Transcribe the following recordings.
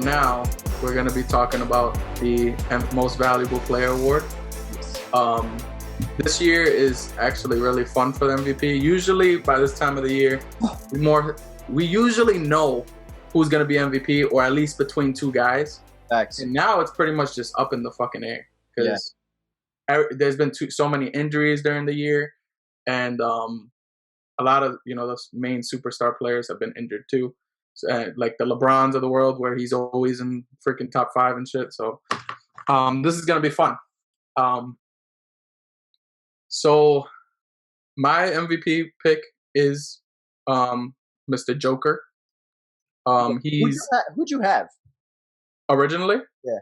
now, we're going to be talking about the Most Valuable Player Award. This year is actually really fun for the MVP. Usually, by this time of the year, we usually know who's going to be MVP, or at least between two guys. Facts. And now it's pretty much just up in the fucking air because there's been so many injuries during the year, and a lot of the main superstar players have been injured too. So, like the LeBrons of the world, where he's always in freaking top 5 and shit. So this is gonna be fun. So my MVP pick is Mr. Joker. Who'd you have originally? Yeah.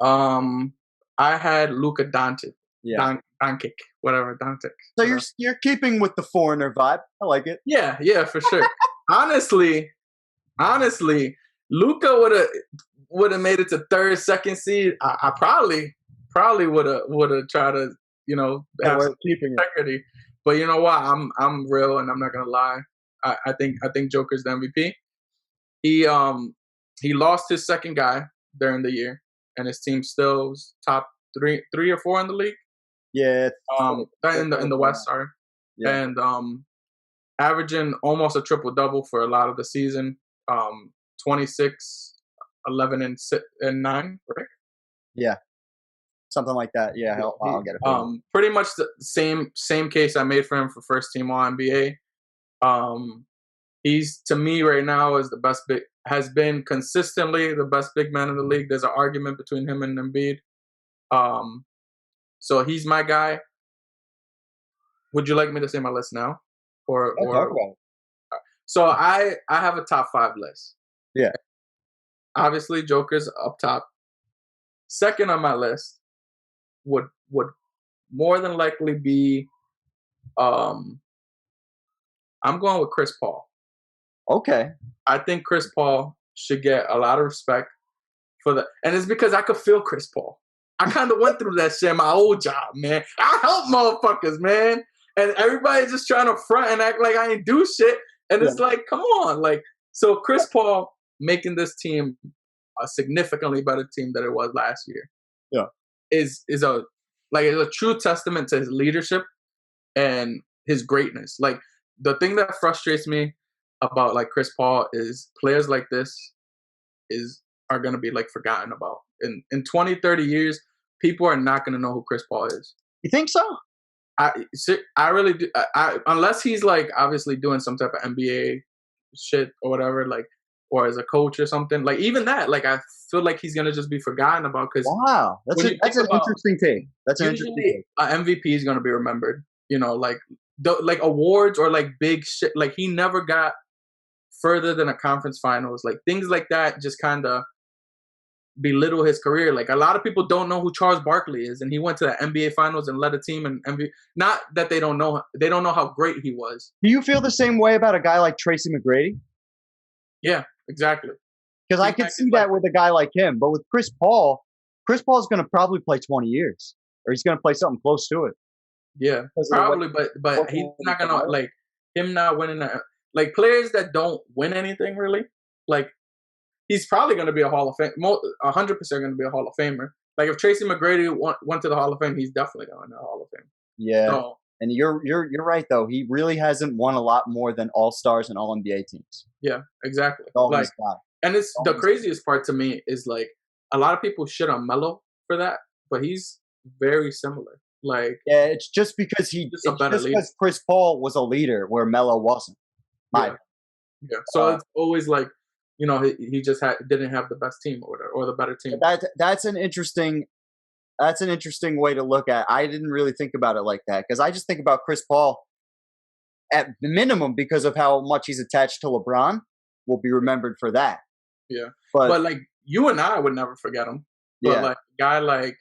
I had Luka Dončić. Yeah. Dončić, whatever, Dončić. So you're keeping with the foreigner vibe. I like it. Yeah, for sure. Honestly, Luka would have made it to third, second seed. I probably would have tried to have some integrity. But you know what? I'm real, and I'm not gonna lie. I think Joker's the MVP. He lost his second guy during the year, and his team still was top three or four in the league. Yeah. In the West, sorry. Yeah. And averaging almost a triple double for a lot of the season. 26, 11, and 9, right? Yeah. Something like that. Yeah, I'll get it. Pretty much the same case I made for him for first team All NBA. He's, to me right now, is the best has been consistently the best big man in the league. There's an argument between him and Embiid. So he's my guy. Would you like me to say my list now? Or so I have a top 5 list. Yeah. Obviously, Joker's up top. Second on my list would more than likely be I'm going with Chris Paul. Okay. I think Chris Paul should get a lot of respect for that. And it's because I could feel Chris Paul. I kind of went through that shit in my old job, man. I help motherfuckers, man. And everybody's just trying to front and act like I ain't do shit. And it's like, come on. Like, so Chris Paul making this team a significantly better team than it was last year. Yeah. Is a true testament to his leadership and his greatness. Like, the thing that frustrates me about like Chris Paul is players like this are going to be like forgotten about. In 20, 30 years, people are not going to know who Chris Paul is. You think so? I really do. Unless he's like obviously doing some type of NBA shit or whatever, like, or as a coach or something. Like, even that, like, I feel like he's gonna just be forgotten about. Because wow, that's an interesting take. That's an interesting take. MVP is gonna be remembered. Like awards or like big shit. Like, he never got further than a conference finals. Like, things like that just kind of belittle his career. Like, a lot of people don't know who Charles Barkley is, and he went to the NBA finals and led a team in NBA. Not that they don't know how great he was. Do you feel the same way about a guy like Tracy McGrady? Yeah, exactly. Because I could see that with a guy like him, but with Chris Paul's going to probably play 20 years, or he's going to play something close to it. Yeah, probably, but he's not gonna, like, him not winning that. Like, players that don't win anything really, like, he's probably going to be a Hall of Fame, 100% going to be a Hall of Famer. Like, if Tracy McGrady went to the Hall of Fame, he's definitely going to the Hall of Fame. Yeah, so, and you're right though. He really hasn't won a lot more than All Stars and All NBA teams. Yeah, exactly. Like, and it's the craziest part to me is, like, a lot of people shit on Melo for that, but he's very similar. Like, yeah, it's just because because Chris Paul was a leader where Melo wasn't. Yeah. So it's always like, he just didn't have the best team or whatever, or the better team. That's an interesting way to look at it. I didn't really think about it like that, because I just think about Chris Paul at the minimum because of how much he's attached to LeBron. Will be remembered for that. Yeah, but like, you and I would never forget him. But like a guy like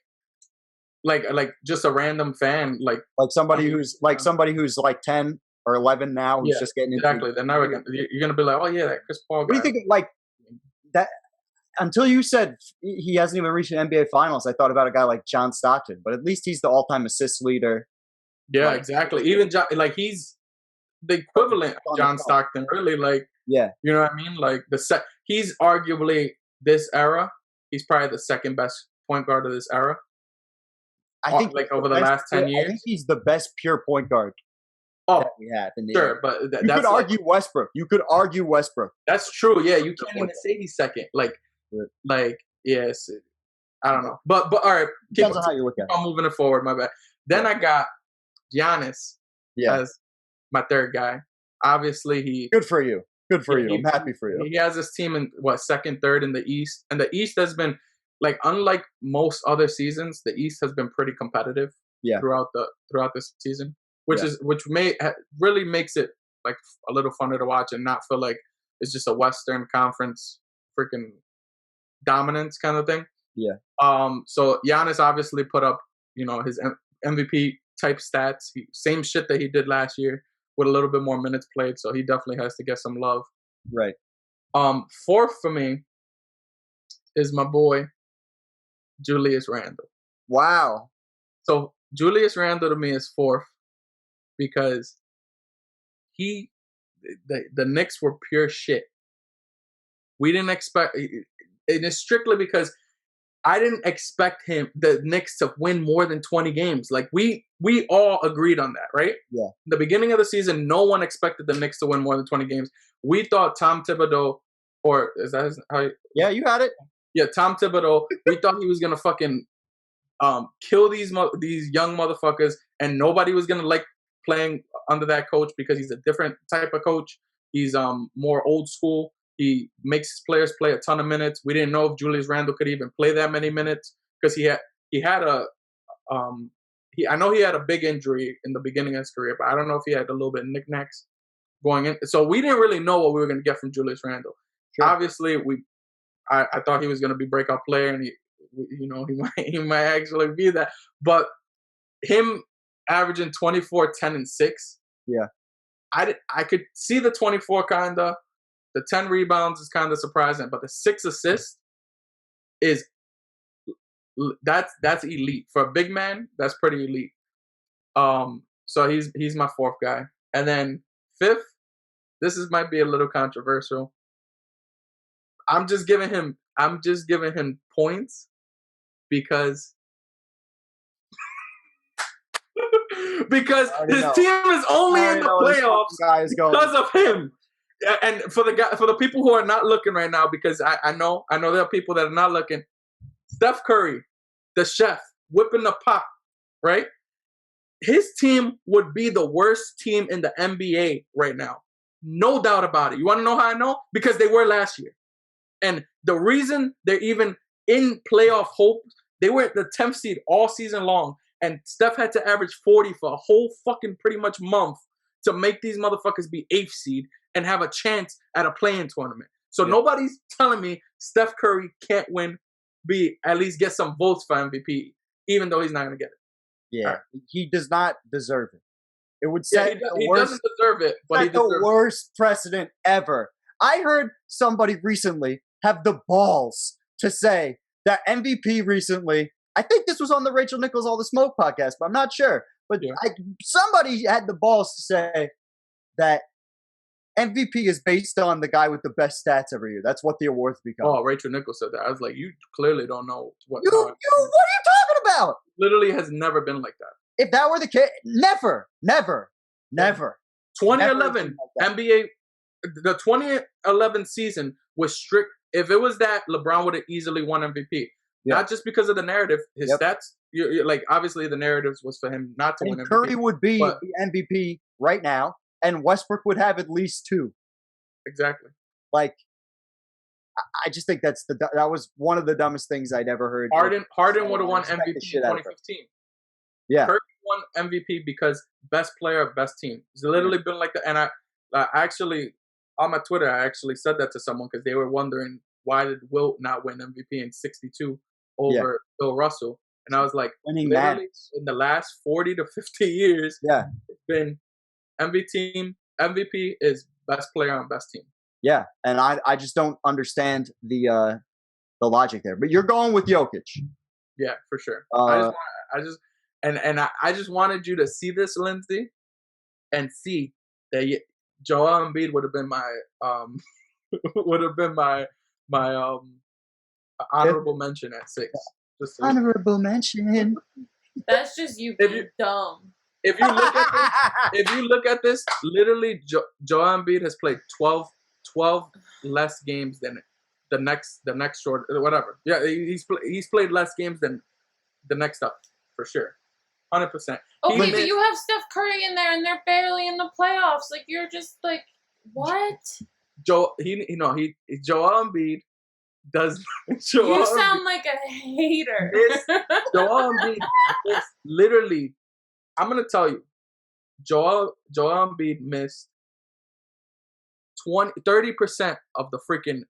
just a random fan, like somebody who's like 10 or 11 now, who's just getting into exactly. They're never you're gonna be like, oh yeah, that Chris Paul guy. What do you think? Like that, until you said he hasn't even reached an NBA Finals, I thought about a guy like John Stockton, but at least he's the all-time assist leader. Yeah, exactly. Even John, like, he's the equivalent of John Stockton, really. Like, Yeah. You know what I mean? Like he's arguably this era. He's probably the second best point guard of this era. I think like over the last 10 years. I think he's the best pure point guard that we have in the sure, NBA. but You that's could argue Westbrook. You could argue Westbrook. That's true. Yeah, you can't even say he's second. Yes, I don't know. But all right. Depends on how you look at it. I'm moving it forward. My bad. Then I got Giannis as my third guy. Obviously, good for you. Good for you. I'm happy for you. He has his team in second, third in the East, and the East has been unlike most other seasons. The East has been pretty competitive throughout this season, which really makes it like a little funner to watch and not feel like it's just a Western Conference freaking dominance kind of thing. Yeah. So Giannis obviously put up his MVP type stats, same shit that he did last year with a little bit more minutes played. So he definitely has to get some love. Right. Fourth for me is my boy Julius Randle. Wow. So Julius Randle to me is fourth because the Knicks were pure shit. We didn't expect it. Is strictly because I didn't expect the Knicks to win more than 20 games. Like we all agreed on that, right? Yeah. The beginning of the season, no one expected the Knicks to win more than 20 games. We thought Tom Thibodeau, or is that how? Yeah, you got it. Yeah, Tom Thibodeau. We thought he was gonna fucking kill these young motherfuckers, and nobody was gonna like playing under that coach because he's a different type of coach. He's more old school. He makes his players play a ton of minutes. We didn't know if Julius Randle could even play that many minutes because I know he had a big injury in the beginning of his career, but I don't know if he had a little bit of knickknacks going in. So we didn't really know what we were going to get from Julius Randle. Sure. Obviously, I thought he was going to be breakout player, and he might actually be that. But him averaging 24, 10, and 6. Yeah, I could see the 24 kinda. The 10 rebounds is kind of surprising, but the 6 assists that's elite for a big man. That's pretty elite. So he's my fourth guy, and then fifth. This might be a little controversial. I'm just giving him points because his team is only in the playoffs because of him. And for the people who are not looking right now, because I know there are people that are not looking. Steph Curry, the chef, whipping the pot, right? His team would be the worst team in the NBA right now. No doubt about it. You want to know how I know? Because they were last year. And the reason they're even in playoff hope, they were at the 10th seed all season long. And Steph had to average 40 for a whole fucking pretty much month to make these motherfuckers be 8th seed and have a chance at a play-in tournament. So nobody's telling me Steph Curry can't win, at least get some votes for MVP, even though he's not going to get it. Yeah, right. He does not deserve it. It would set he doesn't deserve it, but he deserves the worst precedent ever. I heard somebody recently have the balls to say that MVP recently, I think this was on the Rachel Nichols All the Smoke podcast, but I'm not sure. But somebody had the balls to say that MVP is based on the guy with the best stats every year. That's what the awards become. Oh, Rachel Nichols said that. I was like, you clearly don't know what. What are you talking about? Literally has never been like that. If that were the case, never. 2011 NBA, the 2011 season was strict. If it was that, LeBron would have easily won MVP. Not just because of the narrative. His stats, like obviously the narratives was for him not to win MVP. Curry would be the MVP right now, and Westbrook would have at least 2. Exactly. Like, I just think that was one of the dumbest things I'd ever heard. Harden would have won MVP in 2015. Yeah. Curry won MVP because best player, best team. It's literally been like that. And I actually, on my Twitter, I actually said that to someone because they were wondering why did Wilt not win MVP in 62 over Bill Russell. And I was like, literally in the last 40 to 50 years, it's been MVP is best player on best team. Yeah, and I just don't understand the logic there. But you're going with Jokic. Yeah, for sure. I just wanted you to see this, Lindsay, and see that Joel Embiid would have been my honorable mention at 6. Honorable mention. That's just you If being you- dumb. If you look at this, literally, Joel Embiid has played 12 less games than the next short, whatever. Yeah, he's played less games than the next up for sure, 100%. Okay, but you have Steph Curry in there, and they're barely in the playoffs. Like you're just like, what? Joel Embiid does. You sound like a hater. Joel Embiid is literally. I'm gonna tell you, Joel Embiid missed 30% of the freaking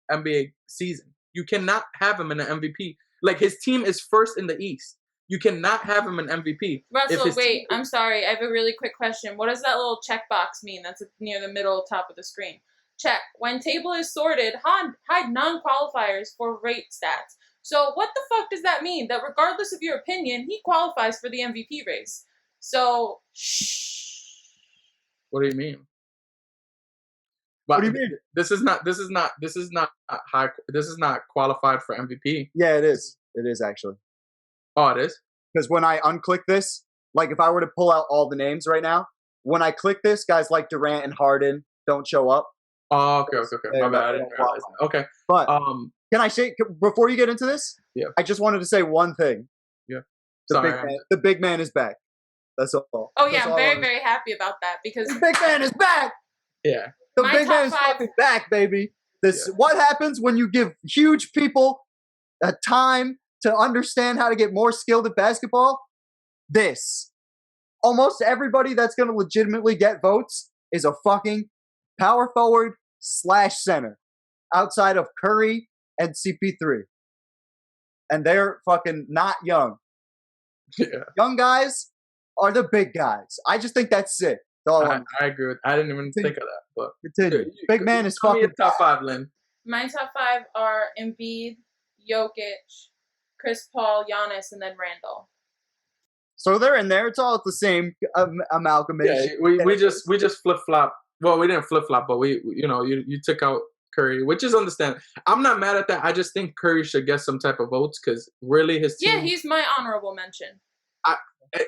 NBA season. You cannot have him in an MVP. Like, his team is first in the East. You cannot have him in MVP. Russell, wait, I'm sorry. I have a really quick question. What does that little checkbox mean that's near the middle top of the screen? Check. When table is sorted, hide non-qualifiers for rate stats. So what the fuck does that mean? That regardless of your opinion, he qualifies for the MVP race. So, shh. What do you mean? What do you mean? This is not high. This is not qualified for MVP. Yeah, it is. It is actually. Oh, it is? Because when I unclick this, like if I were to pull out all the names right now, when I click this, guys like Durant and Harden don't show up. Oh, okay. My bad. I didn't realize that. Okay. But can I say, before you get into this? Yeah. I just wanted to say one thing. Yeah. The big man is back. That's all. Oh, yeah, I'm very, very happy about that because the big man is back. Yeah. The big man is fucking back, baby. What happens when you give huge people a time to understand how to get more skilled at basketball? Almost everybody that's going to legitimately get votes is a fucking power forward / center outside of Curry and CP3. And they're fucking not young. Yeah. Young guys are the big guys. I just think that's sick. I agree with. I didn't even think of that. But continue. Big man is fucking. Top 5, Lynn. My top 5 are Embiid, Jokic, Chris Paul, Giannis, and then Randall. So they're in there. It's all the same amalgamation. Yeah, we just flip flop. Well, we didn't flip flop, but you took out Curry, which is understandable. I'm not mad at that. I just think Curry should get some type of votes because really his team. Yeah, he's my honorable mention.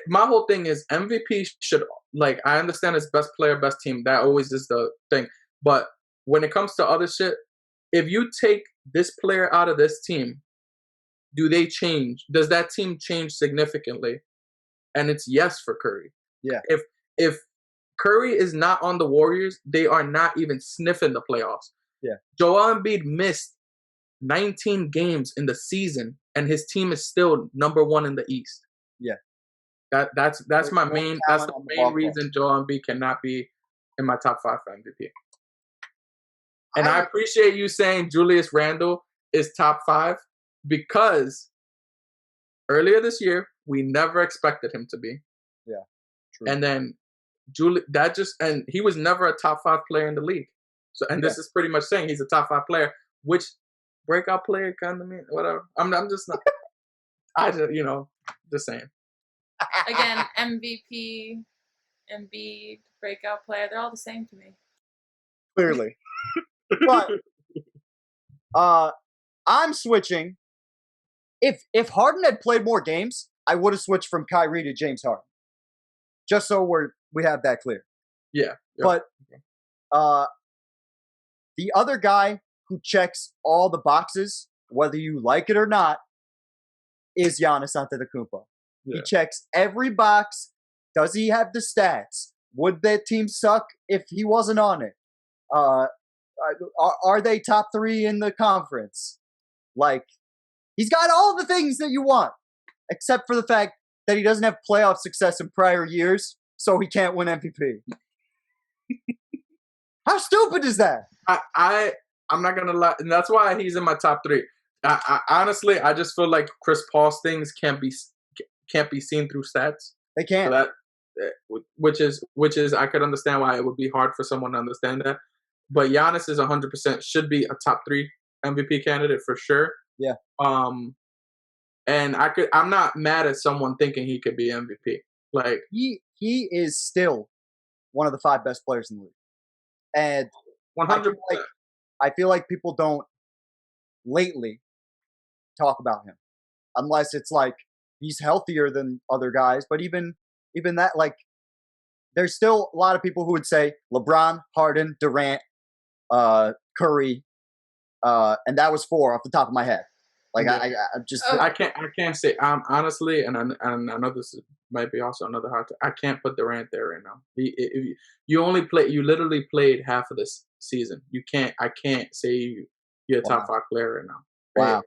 My whole thing is MVP should, like, I understand it's best player, best team. That always is the thing. But when it comes to other shit, if you take this player out of this team, do they change? Does that team change significantly? And it's yes for Curry. Yeah. If Curry is not on the Warriors, they are not even sniffing the playoffs. Yeah. Joel Embiid missed 19 games in the season, and his team is still number 1 in the East. Yeah. That's my main. That's the main reason Joel Embiid cannot be in my top 5 for MVP. And I appreciate you saying Julius Randle is top 5 because earlier this year we never expected him to be. Yeah. True. And then and he was never a top 5 player in the league. So this is pretty much saying he's a top 5 player, which breakout player kind of mean whatever. I'm just not. I just just saying. Again, MVP, Embiid, breakout player, they're all the same to me. Clearly. But I'm switching. If Harden had played more games, I would have switched from Kyrie to James Harden. Just so we have that clear. Yeah. But the other guy who checks all the boxes, whether you like it or not, is Giannis Antetokounmpo. Yeah. He checks every box. Does he have the stats? Would that team suck if he wasn't on it? Are they top 3 in the conference? Like, he's got all the things that you want, except for the fact that he doesn't have playoff success in prior years, so he can't win MVP. How stupid is that? I'm not gonna lie, and that's why he's in my top 3. I honestly, I just feel like Chris Paul's things can't be seen through stats. They can't. So which is I could understand why it would be hard for someone to understand that. But Giannis is 100% should be a top 3 MVP candidate for sure. Yeah. And I'm not mad at someone thinking he could be MVP. Like he is still one of the 5 best players in the league. And 100%. I feel like people don't lately talk about him unless it's like he's healthier than other guys. But even that, like, there's still a lot of people who would say LeBron, Harden, Durant, Curry, and that was 4 off the top of my head. Like I'm just I can't say honestly, and I know this might be also another hard. I can't put Durant there right now. You literally played half of this season. I can't say you're a top 5 player right now. Right? Wow.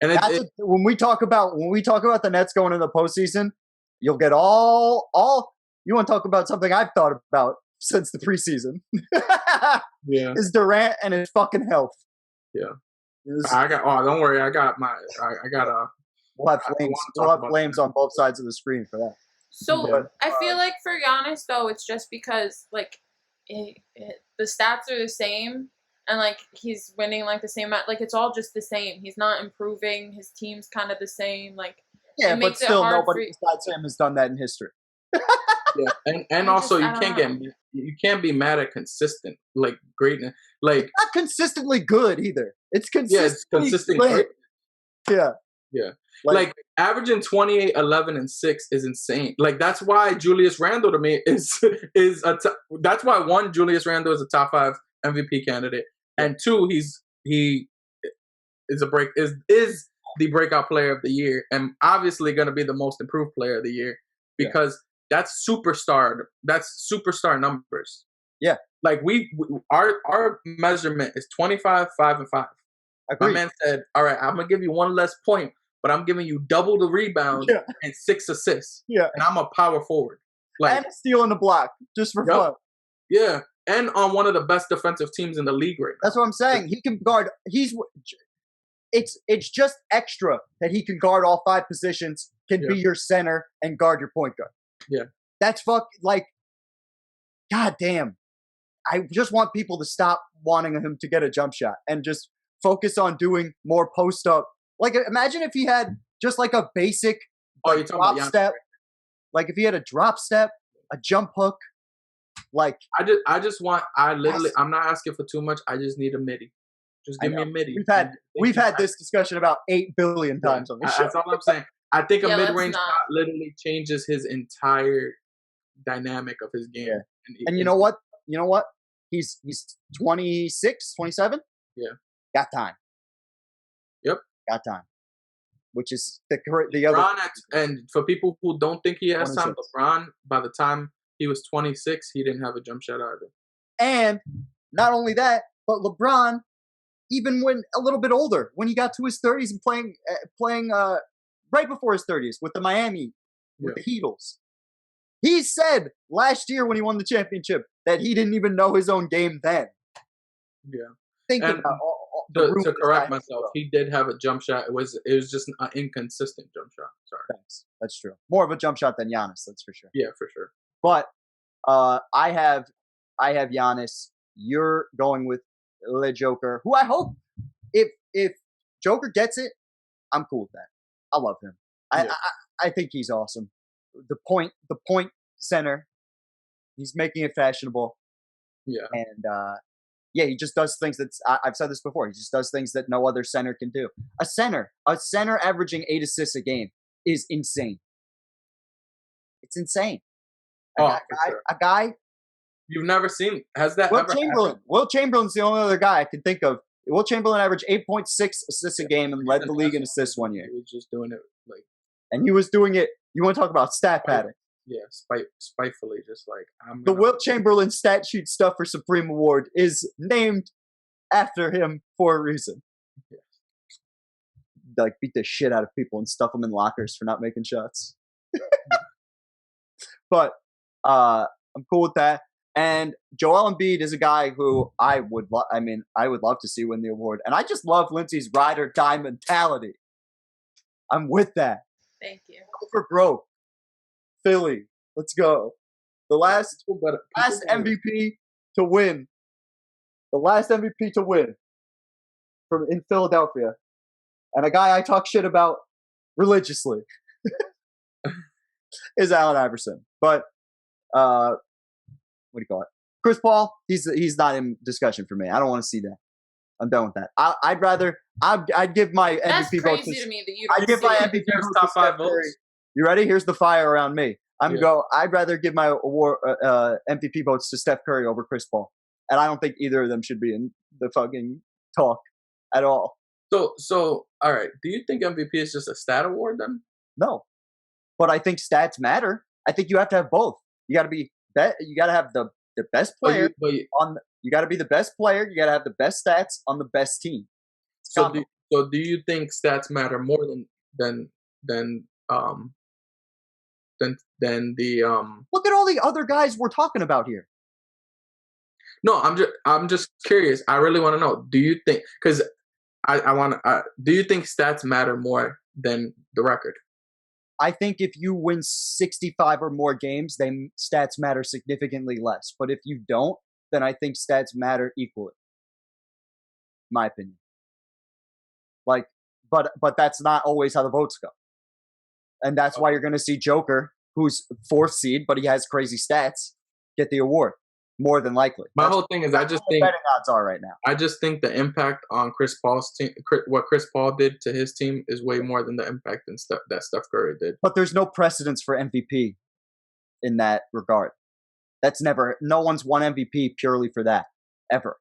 And when we talk about the Nets going into the postseason, you'll get all. You want to talk about something I've thought about since the preseason? Yeah, is Durant and his fucking health. Yeah. Don't worry. I got We'll have flames. We'll have flames on both sides of the screen for that. So I feel like for Giannis though, it's just because like the stats are the same, and like he's winning like the same amount. Like it's all just the same. He's not improving. His team's kind of the same. Like yeah, but still nobody besides him has done that in history. Yeah, and also you can't be mad at consistent like greatness. Like it's not consistently good either. It's consistent. Yeah, it's consistent great. Yeah. Like averaging 28, 11, and 6 is insane. Like that's why Julius Randle to me is that's why 1, Julius Randle is a top 5 MVP candidate, and 2, he is the breakout player of the year, and obviously going to be the most improved player of the year because that's superstar numbers. Yeah, like our measurement is 25, 5, and 5. My man said, "All right, I'm gonna give you 1 less point, but I'm giving you double the rebound and 6 assists. Yeah, and I'm a power forward, like and stealing the block just for fun. Yeah, and on one of the best defensive teams in the league right now. That's what I'm saying. He can guard. It's just extra that he can guard all 5 positions, can be your center and guard your point guard. Yeah, that's like, god damn. I just want people to stop wanting him to get a jump shot and just focus on doing more post up. Like, imagine if he had just like a basic drop step. Like, if he had a drop step, a jump hook. Like, I'm not asking for too much. I just need a midi. Just give me a midi. We've had this discussion about 8 billion times on this show. That's all I'm saying. I think a mid-range shot literally changes his entire dynamic of his game. Yeah. And you know what? He's 26, 27? Yeah. Got time. Yep. Got time. Which is the other. And for people who don't think he has time, LeBron, by the time he was 26, he didn't have a jump shot either. And not only that, but LeBron, even when a little bit older, when he got to his 30s and playing right before his 30s with the Miami, with the Heatles, he said last year when he won the championship that he didn't even know his own game then. Yeah. Think about to correct myself, he did have a jump shot. It was just an inconsistent jump shot. Sorry. Thanks. That's true. More of a jump shot than Giannis, that's for sure. Yeah, for sure. But I have Giannis. You're going with Le Joker, who I hope if Joker gets it, I'm cool with that. I love him. I think he's awesome. The point center. He's making it fashionable. Yeah. And he just does things I've said this before. He just does things that no other center can do. A center averaging 8 assists a game is insane. It's insane. A guy you've never seen. Has that Will Chamberlain? Will Chamberlain's the only other guy I can think of. Will Chamberlain averaged 8.6 assists a game and led the league in assists one year. He was just doing it like. And he was doing it. You want to talk about stat padding? Yeah, spitefully, just like the Will Chamberlain stat sheet stuff for Supreme Award is named after him for a reason. Yeah. Like beat the shit out of people and stuff them in lockers for not making shots. But I'm cool with that. And Joel Embiid is a guy who I would love to see win the award. And I just love Lindsay's ride or die mentality. I'm with that. Thank you. Go for broke. Philly, let's go. The last MVP to win. The last MVP to win from in Philadelphia. And a guy I talk shit about religiously is Allen Iverson. But what do you call it? Chris Paul, he's not in discussion for me. I don't want to see that. I'm done with that. I'd give my That's MVP vote crazy to me that you don't I'd give my see MVP it. There's vote top to 5 Steph Curry. votes. You ready? Here's the fire around me. Yeah. I'd rather give my award MVP votes to Steph Curry over Chris Paul, and I don't think either of them should be in the fucking talk at all. So all right. Do you think MVP is just a stat award then? No, but I think stats matter. I think you have to have both. You got to be you got to have the best player you got to be the best player. You got to have the best stats on the best team. So do you think stats matter more than the Look at all the other guys we're talking about here. No, I'm just curious. I really want to know. Do you think because do you think stats matter more than the record? I think if you win 65 or more games, then stats matter significantly less. But if you don't, then I think stats matter equally. My opinion. Like, but that's not always how the votes go. And that's why you're going to see Joker, who's 4th seed, but he has crazy stats, get the award. More than likely. My whole thing is I just think betting odds are right now. I just think the impact on Chris Paul's team, what Chris Paul did to his team, is way more than the impact that Steph Curry did. But there's no precedence for MVP in that regard. No one's won MVP purely for that ever.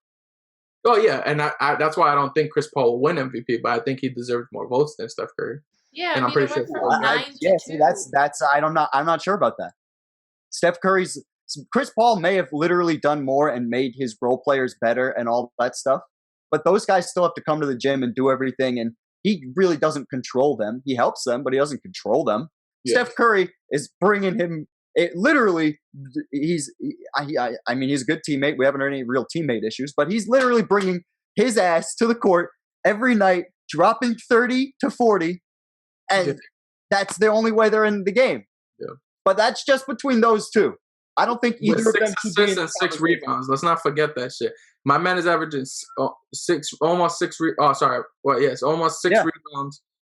Oh yeah, and I that's why I don't think Chris Paul will win MVP, but I think he deserves more votes than Steph Curry. Yeah, and I'm pretty sure. See, that's I'm not sure about that. Chris Paul may have literally done more and made his role players better and all that stuff, but those guys still have to come to the gym and do everything, and he really doesn't control them. He helps them, but he doesn't control them. Yeah. Steph Curry is bringing him. He's a good teammate. We haven't heard any real teammate issues, but he's literally bringing his ass to the court every night, dropping 30 to 40, and that's the only way they're in the game. Yeah. But that's just between those two. I don't think either of them should be in 6 rebounds. Let's not forget that shit. My man is averaging almost 6 rebounds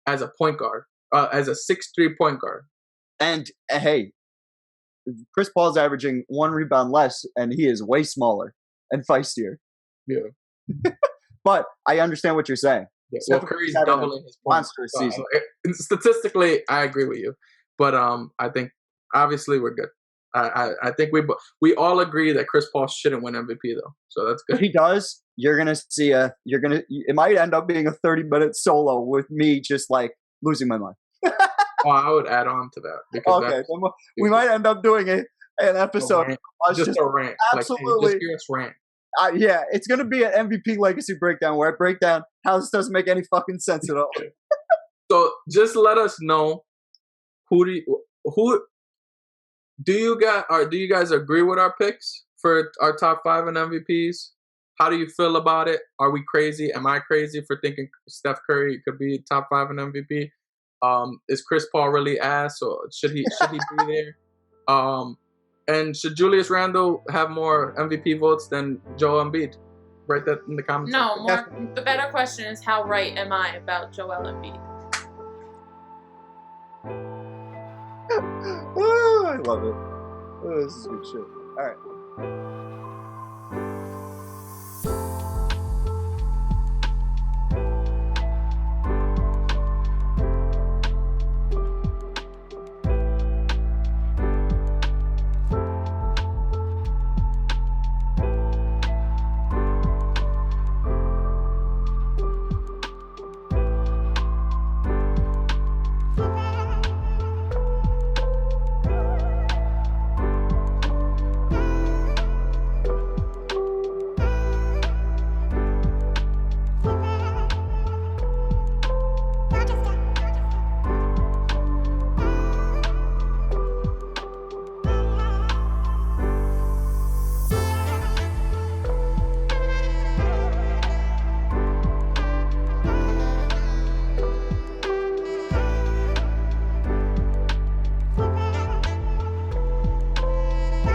as a point guard, as a 6'3" point guard. And hey, Chris Paul's averaging 1 rebound less, and he is way smaller and feistier. Yeah. But I understand what you're saying. Yeah. Well, Curry's doubling his points. Monster season. Statistically, I agree with you. But I think obviously we're good. I think we all agree that Chris Paul shouldn't win MVP though, so that's good. If he does, it might end up being a 30-minute solo with me just like losing my mind. Oh, I would add on to that because we might end up doing an episode just a rant. Absolutely, just hear us rant. Yeah, it's gonna be an MVP legacy breakdown where I break down how this doesn't make any fucking sense at all. So just let us know who do you guys agree with our picks for our top 5 and MVPs? How do you feel about it? Are we crazy? Am I crazy for thinking Steph Curry could be top 5 and MVP? Is Chris Paul really ass, or should he be there? And should Julius Randle have more MVP votes than Joel Embiid? Write that in the comments. No, the better question is how right am I about Joel Embiid? Oh, I love it. Oh, this is good shit. All right.